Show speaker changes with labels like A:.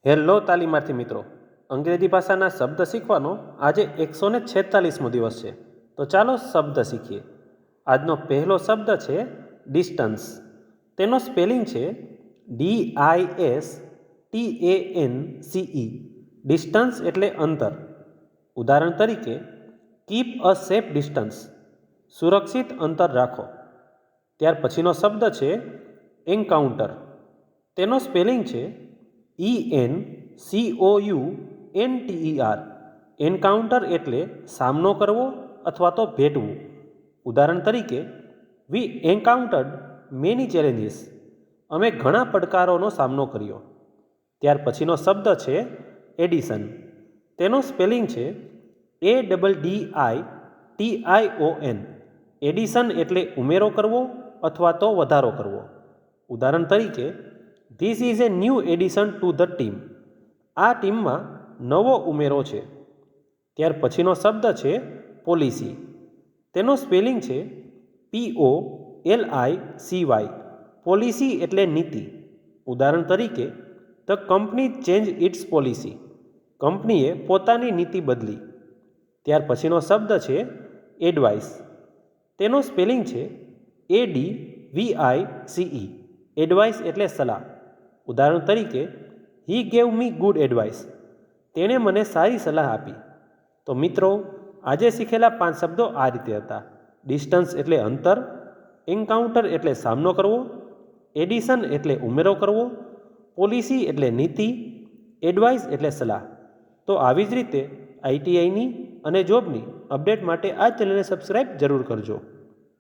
A: Hello તાલીમાર્થી મિત્રો, અંગ્રેજી ભાષાના શબ્દ શીખવાનો આજે 146મો દિવસ છે. તો ચાલો શબ્દ શીખીએ. આજનો પહેલો શબ્દ છે ડિસ્ટન્સ. તેનો સ્પેલિંગ છે DISTANCE. ડિસ્ટન્સ એટલે અંતર. ઉદાહરણ તરીકે, કીપ અ સેફ ડિસ્ટન્સ, સુરક્ષિત અંતર રાખો. ત્યાર પછીનો શબ્દ છે એન્કાઉન્ટર. તેનો સ્પેલિંગ છે ENCOUNTER. એન્કાઉન્ટર એટલે સામનો કરવો અથવા તો ભેટવું. ઉદાહરણ તરીકે, વી એન્કાઉન્ટર્ડ મેની ચેલેન્જીસ. અમે ઘણા પડકારોનો સામનો કર્યો. ત્યાર પછીનો શબ્દ છે એડિશન. તેનો સ્પેલિંગ છે ADDITION. એડિશન એટલે ઉમેરો કરવો અથવા તો વધારો કરવો. ઉદાહરણ તરીકે, this is A new addition to the team. આ ટીમમાં નવો ઉમેરો છે. ત્યાર પછીનો શબ્દ છે પોલિસી. તેનો સ્પેલિંગ છે POLICY. પોલિસી એટલે નીતિ. ઉદાહરણ તરીકે, the company change its policy. કંપનીએ પોતાની નીતિ બદલી. ત્યાર પછીનો શબ્દ છે એડવાઇસ. તેનો સ્પેલિંગ છે ADVICE. એડવાઇસ એટલે સલાહ. ઉદાહરણ તરીકે, હી ગેવ મી ગુડ એડવાઇસ. તેણે મને સારી સલાહ આપી. તો મિત્રો, આજે શીખેલા 5 શબ્દો આ રીતે હતા. ડિસ્ટન્સ એટલે અંતર, એન્કાઉન્ટર એટલે સામનો કરવો, એડિશન એટલે ઉમેરો કરવો, પોલિસી એટલે નીતિ, એડવાઇસ એટલે સલાહ. તો આવી જ રીતે ITIની અને જોબની અપડેટ માટે આ ચેનલને સબસ્ક્રાઈબ જરૂર કરજો.